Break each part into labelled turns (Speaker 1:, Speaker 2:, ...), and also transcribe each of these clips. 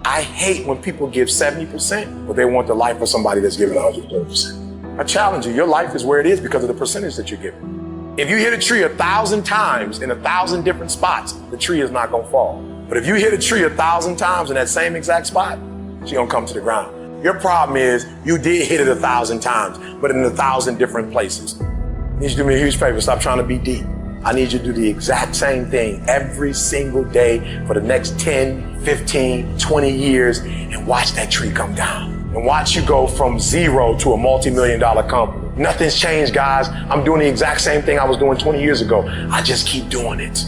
Speaker 1: I hate when people give 70%, but they want the life of somebody that's giving 130%. I challenge you, your life is where it is because of the percentage that you're giving. If you hit a tree 1,000 times in 1,000 different spots, the tree is not gonna fall. But if you hit a tree 1,000 times in that same exact spot, she's gonna come to the ground. Your problem is you did hit it 1,000 times, but in 1,000 different places. I need you to do me a huge favor, stop trying to be deep. I need you to do the exact same thing every single day for the next 10, 15, 20 years and watch that tree come down. And watch you go from zero to a multi-million-dollar company. Nothing's changed, guys. I'm doing the exact same thing I was doing 20 years ago. I just keep doing it.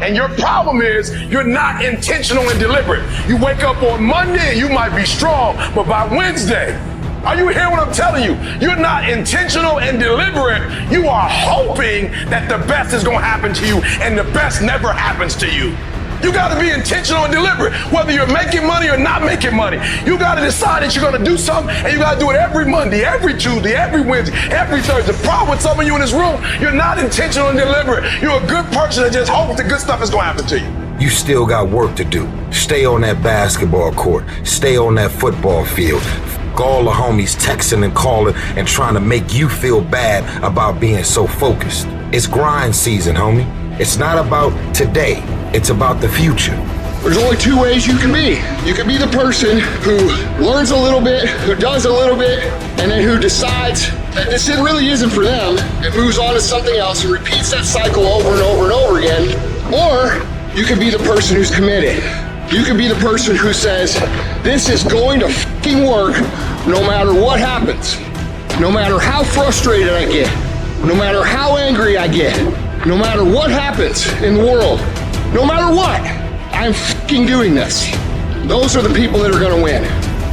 Speaker 1: And your problem is you're not intentional and deliberate. You wake up on Monday and you might be strong, but by Wednesday, are you hearing what I'm telling you? You're not intentional and deliberate. You are hoping that the best is going to happen to you, and the best never happens to you. You got to be intentional and deliberate, whether you're making money or not making money. You got to decide that you're going to do something, and you got to do it every Monday, every Tuesday, every Wednesday, every Thursday. The problem with some of you in this room, you're not intentional and deliberate. You're a good person that just hopes the good stuff is going to happen to you.
Speaker 2: You still got work to do. Stay on that basketball court. Stay on that football field. All the homies texting and calling and trying to make you feel bad about being so focused. It's grind season, homie. It's not about today. It's about the future.
Speaker 3: There's only two ways you can be. You can be the person who learns a little bit, who does a little bit, and then who decides that this really isn't for them and moves on to something else and repeats that cycle over and over and over again. Or you can be the person who's committed. You can be the person who says, this is going to fucking work no matter what happens. No matter how frustrated I get. No matter how angry I get. No matter what happens in the world. No matter what, I'm fucking doing this. Those are the people that are gonna win.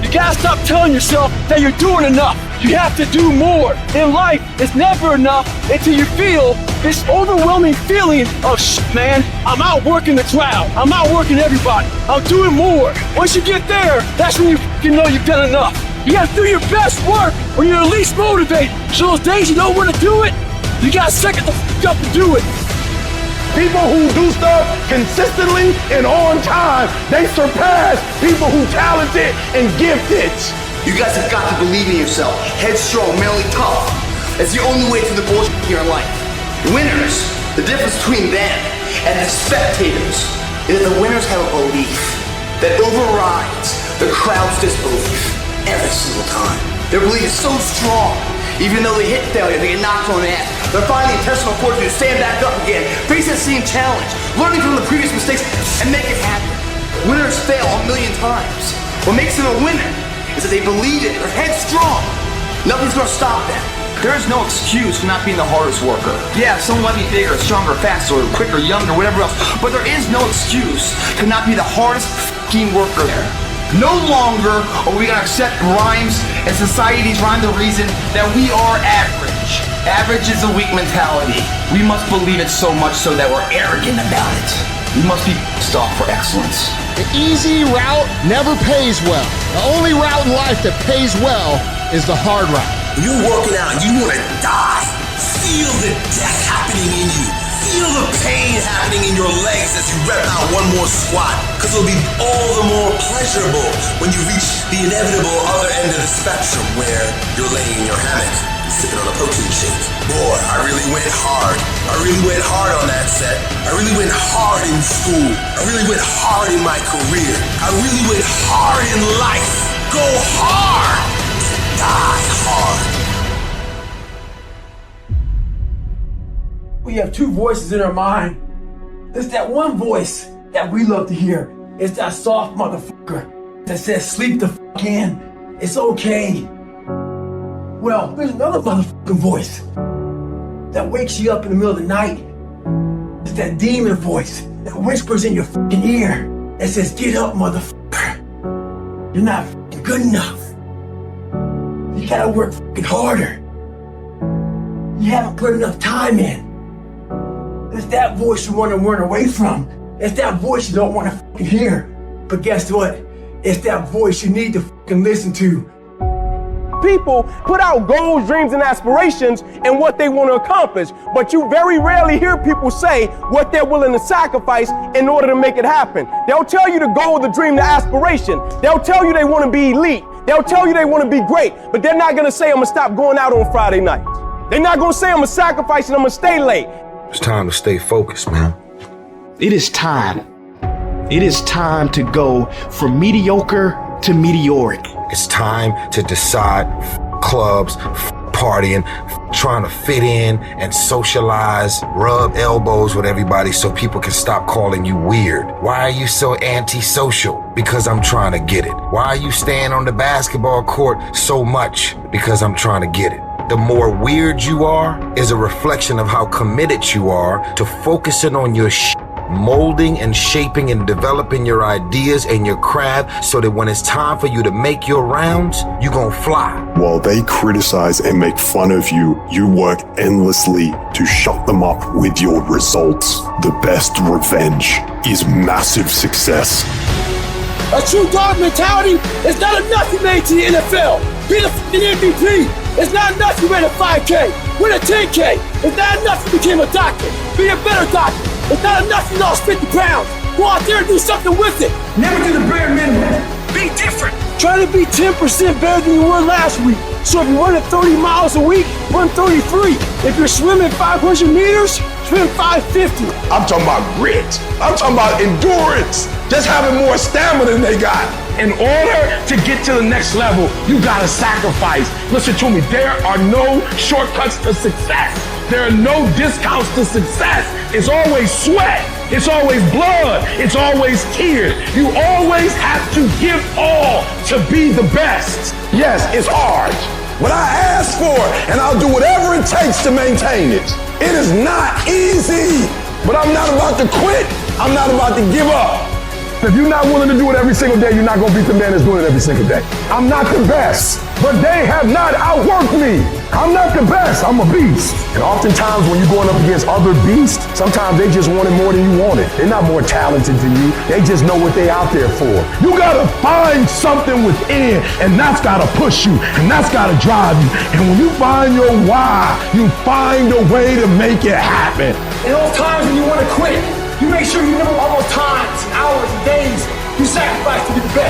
Speaker 4: You gotta stop telling yourself that you're doing enough. You have to do more. In life, it's never enough until you feel this overwhelming feeling of man, I'm outworking the crowd. I'm outworking everybody. I'm doing more. Once you get there, that's when you know you've done enough. You gotta do your best work when you're least motivated. So those days you don't want to do it, you gotta suck it the up and do it.
Speaker 1: People who do stuff consistently and on time, they surpass people who talented and gifted.
Speaker 5: You guys have got to believe in yourself. Headstrong, mentally tough. That's the only way through the bullshit in your life. Winners, the difference between them and the spectators is that the winners have a belief that overrides the crowd's disbelief every single time. Their belief is so strong, even though they hit failure, they get knocked on the ass. They're finding intestinal fortitude to stand back up again, face that same challenge, learning from the previous mistakes, and make it happen. Winners fail a million times. What makes them a winner is that they believe it, they're headstrong. Nothing's gonna stop them. There is no excuse for not being the hardest worker. Yeah, someone might be bigger, stronger, faster, quicker, younger, whatever else, but there is no excuse to not be the hardest f***ing worker there. No longer are we gonna accept rhymes and society's rhyme the reason that we are average. Average is a weak mentality. We must believe it so much so that we're arrogant about it. We must be pissed off for excellence.
Speaker 3: The easy route never pays well. The only route in life that pays well is the hard route.
Speaker 6: When you're working out and you want to die, feel the death happening in you. Feel the pain happening in your legs as you rep out one more squat, because it'll be all the more pleasurable when you reach the inevitable other end of the spectrum where you're laying in your hammock, sipping on a protein shake. Boy, I really went hard. I really went hard on that set. I really went hard in school. I really went hard in my career. I really went hard in life. Go hard. Die hard.
Speaker 4: We have two voices in our mind. There's that one voice that we love to hear. It's that soft motherfucker that says, sleep the fuck in. It's okay. Well, there's another motherfucking voice that wakes you up in the middle of the night. It's that demon voice that whispers in your fucking ear that says, get up, motherfucker. You're not fucking good enough. You gotta work fucking harder. You haven't put enough time in. It's that voice you want to run away from. It's that voice you don't want to fucking hear. But guess what? It's that voice you need to fucking listen to.
Speaker 7: of people put out goals, dreams, and aspirations and what they want to accomplish, but you very rarely hear people say what they're willing to sacrifice in order to make it happen. They'll tell you the goal, the dream, the aspiration. They'll tell you they want to be elite. They'll tell you they want to be great, but they're not going to say, I'm going to stop going out on Friday nights. They're not going to say, I'm going to sacrifice and I'm going to stay late.
Speaker 2: It's time to stay focused, man.
Speaker 8: It is time. It is time to go from mediocre to meteoric.
Speaker 2: It's time to decide clubs, partying, trying to fit in and socialize, rub elbows with everybody so people can stop calling you weird. Why are you so antisocial? Because I'm trying to get it. Why are you staying on the basketball court so much? Because I'm trying to get it. The more weird you are is a reflection of how committed you are to focusing on your molding and shaping and developing your ideas and your craft so that when it's time for you to make your rounds, you're gonna fly.
Speaker 9: While they criticize and make fun of you, you work endlessly to shut them up with your results. The best revenge is massive success.
Speaker 4: A true dog mentality is not enough you made to the NFL. Be the fucking MVP. It's not enough you ran a 5K. Win a 10K. It's not enough you became a doctor. Be a better doctor. It's not enough you lost 50 pounds. Go out there and do something with it. Never do the bare minimum. Be different. Try to be 10% better than you were last week. So if you're running 30 miles a week, run 33. If you're swimming 500 meters, swim 550.
Speaker 1: I'm talking about grit. I'm talking about endurance. Just having more stamina than they got. In order to get to the next level, you gotta sacrifice. Listen to me, there are no shortcuts to success. There are no discounts to success. It's always sweat. It's always blood. It's always tears. You always have to give all to be the best. Yes, it's hard, but I ask for it, and I'll do whatever it takes to maintain it. It is not easy, but I'm not about to quit. I'm not about to give up. If you're not willing to do it every single day, you're not going to beat the man that's doing it every single day. I'm not the best, but they have not outworked me. I'm not the best. I'm a beast. And oftentimes when you're going up against other beasts, sometimes they just want it more than you want it. They're not more talented than you. They just know what they're out there for. You got to find something within, and that's got to push you, and that's got to drive you. And when you find your why, you find a way to make it happen.
Speaker 4: In those times when you want to quit, you make sure you know all those times, hours, and days you sacrifice to be the best.